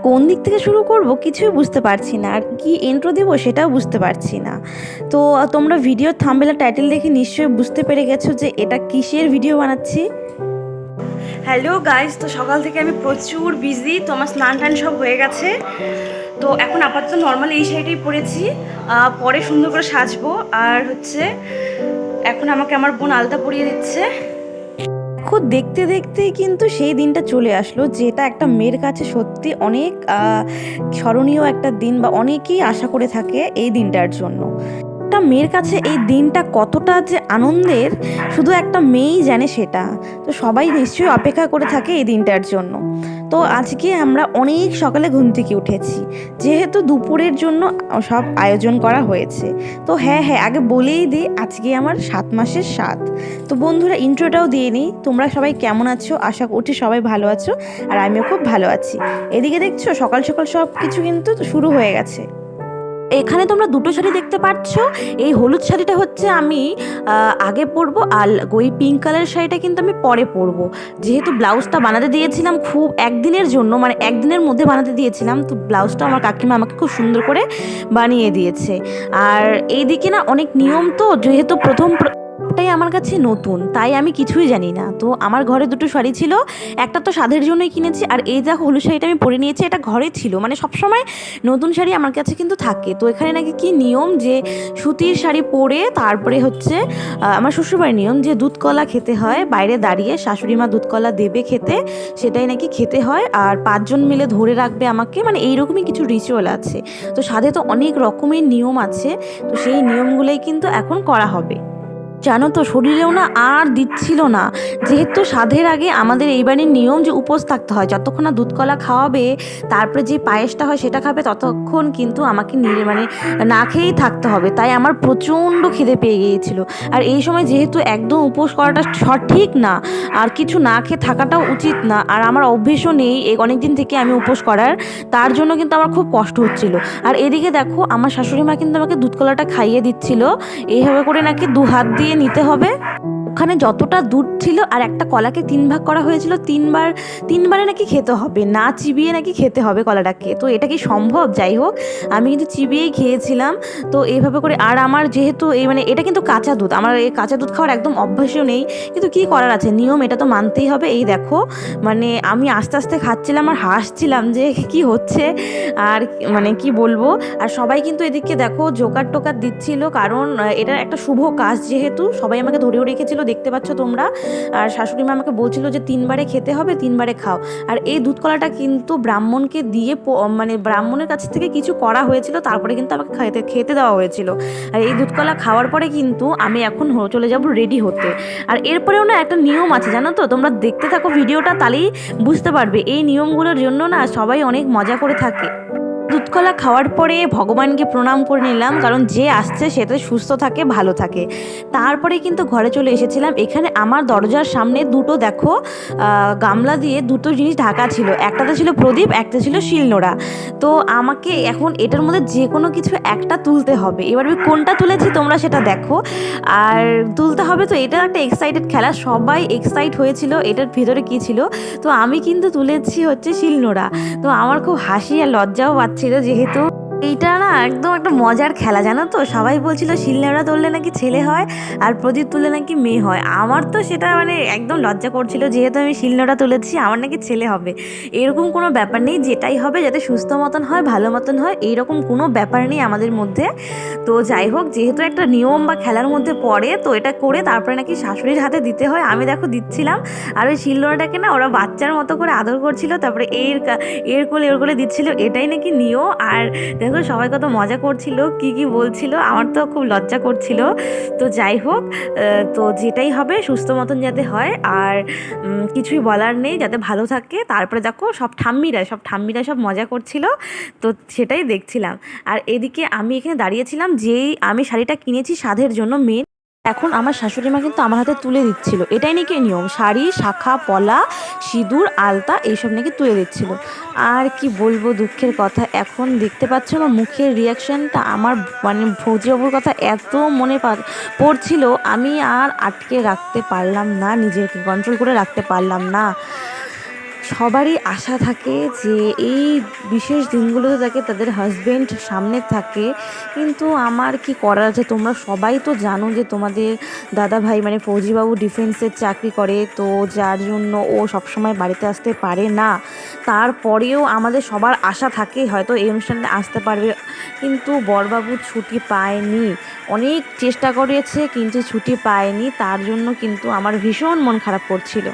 কোন দিক থেকে শুরু করব কিছুই বুঝতে পারছি না, আর কি ইন্ট্রো দেবো সেটাও বুঝতে পারছি না। তো তোমরা ভিডিওর থাম্বনেল টাইটেল দেখে নিশ্চয়ই বুঝতে পেরে গেছো যে এটা কিসের ভিডিও বানাচ্ছি। হ্যালো গাইস, তো সকাল থেকে আমি প্রচুর বিজি। তো আমার স্নান টান সব হয়ে গেছে। তো এখন আপাতত নর্মাল এই শাড়িটাই পরেছি, পরে সুন্দর করে সাজবো। আর হচ্ছে এখন আমাকে আমার বোন আলতা পরিয়ে দিচ্ছে। খুব দেখতে দেখতেই কিন্তু সেই দিনটা চলে আসলো, যেটা একটা মেয়ের কাছে সত্যি অনেক স্মরণীয় একটা দিন, বা অনেকেই আশা করে থাকে এই দিনটার জন্য। একটা মেয়ের কাছে এই দিনটা কতটা যে আনন্দের শুধু একটা মেয়েই জানে সেটা। তো সবাই নিশ্চয়ই অপেক্ষা করে থাকে এই দিনটার জন্য। তো আজকে আমরা অনেক সকালে ঘুম থেকে উঠেছি, যেহেতু দুপুরের জন্য সব আয়োজন করা হয়েছে। তো হ্যাঁ, আগে বলেই দিই, আজকে আমার 7 মাসের 7। তো বন্ধুরা, ইন্ট্রোটাও দিয়ে নিই। তোমরা সবাই কেমন আছো? আশা করছি সবাই ভালো আছো, আর আমিও খুব ভালো আছি। এদিকে দেখছো সকাল সকাল সব কিছু কিন্তু শুরু হয়ে গেছে। এখানে তোমরা দুটো শাড়ি দেখতে পাচ্ছ। এই হলুদ শাড়িটা হচ্ছে আমি আগে পরবো, আর ওই পিঙ্ক কালারের শাড়িটা কিন্তু আমি পরে পরবো। যেহেতু ব্লাউজটা বানাতে দিয়েছিলাম খুব একদিনের জন্য, মানে একদিনের মধ্যে বানাতে দিয়েছিলাম, তো ব্লাউজটা আমার কাকিমা আমাকে খুব সুন্দর করে বানিয়ে দিয়েছে। আর এইদিকে না অনেক নিয়ম, তো যেহেতু প্রথমটাই আমার কাছে নতুন, তাই আমি কিছুই জানি না। তো আমার ঘরে দুটো শাড়ি ছিল, একটা তো সাধের জন্যই কিনেছি, আর এই দেখো হলুদ শাড়িটা আমি পরে নিয়েছি। এটা ঘরে ছিল, মানে সবসময় নতুন শাড়ি আমার কাছে কিন্তু থাকে। তো এখানে নাকি কি নিয়ম, যে সুতির শাড়ি পরে তারপরে হচ্ছে আমার শ্বশুরবাড়ির নিয়ম যে দুধ কলা খেতে হয়, বাইরে দাঁড়িয়ে শাশুড়ি মা দুধ কলা দেবে খেতে, সেটাই নাকি খেতে হয়। আর 5 জন মিলে ধরে রাখবে আমাকে, মানে এইরকমই কিছু রিচুয়াল আছে। তো সাধে তো অনেক রকমের নিয়ম আছে, তো সেই নিয়মগুলোই কিন্তু এখন করা হবে। জানো তো, শরীরেও না আর দিচ্ছিল না। যেহেতু সাধের আগে আমাদের এই বাড়ির নিয়ম যে উপোস থাকতে হয়, যতক্ষণ না দুধ কলা খাওয়াবে তারপরে যে পায়েসটা হয় সেটা খাবে, ততক্ষণ কিন্তু আমাকে মানে না খেয়েই থাকতে হবে। তাই আমার প্রচণ্ড খিদে পেয়ে গিয়েছিল। আর এই সময় যেহেতু একদম উপোস করাটা সঠিক না, আর কিছু না খেয়ে থাকাটাও উচিত না, আর আমার অভ্যেসও নেই এই অনেক দিন থেকে আমি উপোস করার, তার জন্য কিন্তু আমার খুব কষ্ট হচ্ছিল। আর এদিকে দেখো আমার শাশুড়ি মা কিন্তু আমাকে দুধ কলাটা খাইয়ে দিচ্ছিল। এইভাবে করে নাকি 2 হাত দিয়ে নিতে হবে। ওখানে যতটা দুধ ছিল, আর একটা কলাকে 3 ভাগ করা হয়েছিল, তিনবারে নাকি খেতে হবে, না চিবিয়ে নাকি খেতে হবে কলাটাকে। তো এটা কি সম্ভব? যাই হোক, আমি কিন্তু চিবিয়েই খেয়েছিলাম। তো এইভাবে করে, আর আমার যেহেতু এই মানে এটা কিন্তু কাঁচা দুধ, আমার এই কাঁচা দুধ খাওয়ার একদম অভ্যাসও নেই, কিন্তু কি করার আছে, নিয়ম এটা তো মানতেই হবে। এই দেখো, মানে আমি আস্তে আস্তে খাচ্ছিলাম আর হাসছিলাম যে কি হচ্ছে, আর মানে কি বলবো। আর সবাই কিন্তু এদিকে দেখো জোকার টোকার দিচ্ছিল, কারণ এটা একটা শুভ কাজ, যেহেতু সবাই আমাকে ধরেও রেখেছিল, দেখতে পাচ্ছ তোমরা। আর শাশুড়ি মা আমাকে বলছিল যে 3 বারে খেতে হবে, 3 বারে খাও। আর এই দুধ কলাটা কিন্তু ব্রাহ্মণকে দিয়ে, মানে ব্রাহ্মণের কাছ থেকে কিছু করা হয়েছিল, তারপরে কিন্তু আমাকে খেতে দেওয়া হয়েছিল। আর এই দুধ কলা খাওয়ার পরে কিন্তু আমি এখন চলে যাব রেডি হতে। আর এরপরেও না একটা নিয়ম আছে, জানো তো, তোমরা দেখতে থাকো ভিডিওটা, তাহলেই বুঝতে পারবে। এই নিয়মগুলোর জন্য না সবাই অনেক মজা করে থাকে। দুধকলা খাওয়ার পরে ভগবানকে প্রণাম করে নিলাম, কারণ যে আসছে সেটা সুস্থ থাকে, ভালো থাকে। তারপরে কিন্তু ঘরে চলে এসেছিলাম। এখানে আমার দরজার সামনে দুটো দেখো গামলা দিয়ে দুটো জিনিস ঢাকা ছিল, একটাতে ছিল প্রদীপ, একটা ছিল শিলনোড়া। তো আমাকে এখন এটার মধ্যে যে কোনো কিছু একটা তুলতে হবে। এবার আমি কোনটা তুলেছি তোমরা সেটা দেখো, আর তুলতে হবে। তো এটা একটা এক্সাইটেড খেলা, সবাই এক্সাইট হয়েছিল এটার ভিতরে কী ছিল। তো আমি কিন্তু তুলেছি হচ্ছে শিলনোড়া। তো আমার খুব হাসি আর লজ্জাও পাচ্ছিল, যেহেতু এইটা না একদম একটা মজার খেলা, জানো তো। সবাই বলছিল শিলনোড়া তুললে নাকি ছেলে হয়, আর প্রদীপ তুললে নাকি মেয়ে হয়। আমার তো সেটা মানে একদম লজ্জা করছিল, যেহেতু আমি শিলনোড়া তুলেছি, আমার নাকি ছেলে হবে। এরকম কোনো ব্যাপার নেই, যেটাই হবে যাতে সুস্থ মতন হয়, ভালো মতন হয়, এইরকম কোনো ব্যাপার নেই আমাদের মধ্যে। তো যাই হোক, যেহেতু একটা নিয়ম বা খেলার মধ্যে পড়ে, তো এটা করে তারপরে নাকি শাশুড়ির হাতে দিতে হয়। আমি দেখো দিচ্ছিলাম, আর ওই শিলনোড়াটাকে না ওরা বাচ্চার মতো করে আদর করছিল, তারপরে এর কোলে দিচ্ছিল, এটাই নাকি নিয়ম। আর দেখো সবাই কত মজা করছিল, কি বলছিল, আমার তো খুব লজ্জা করছিল। তো যাই হোক, তো যেটাই হবে সুস্থ মতন যাতে হয়, আর কিছুই বলার নেই, যাতে ভালো থাকে। তারপরে দেখো সব ঠাম্মিরা সব মজা করছিল, তো সেটাই দেখছিলাম। আর এদিকে আমি এখানে দাঁড়িয়েছিলাম, যেই আমি শাড়িটা কিনেছি সাধের জন্য মেন, এখন আমার শাশুড়ি মা কিন্তু আমার হাতে তুলে দিচ্ছিল। এটাই নাকি নিয়ম, শাড়ি, শাখা পলা, সিঁদুর, আলতা এইসব নাকি তুলে দিচ্ছিল। আর কি বলবো দুঃখের কথা, এখন দেখতে পাচ্ছ আমার মুখের রিয়াকশানটা, আমার মানে ভৌজিবাবুর কথা এত মনে পড়ছিল, আমি আর আটকে রাখতে পারলাম না, নিজেকে কন্ট্রোল করে রাখতে পারলাম না। সবারই আশা থাকে যে এই বিশেষ দিনগুলোতে তাকে তাদের হাজবেন্ড সামনে থাকে, কিন্তু আমার কি করার আছে? তোমরা সবাই তো জানো যে তোমাদের দাদা ভাই মানে ফৌজিবাবু ডিফেন্সের চাকরি করে, তো যার জন্য ও সবসময় বাড়িতে আসতে পারে না। তারপরেও আমাদের সবার আশা থাকে হয়তো এই অনুষ্ঠানে আসতে পারবে, কিন্তু বরবাবু ছুটি পায়নি। অনেক চেষ্টা করেছে কিন্তু ছুটি পায়নি, তার জন্য কিন্তু আমার ভীষণ মন খারাপ করছিল।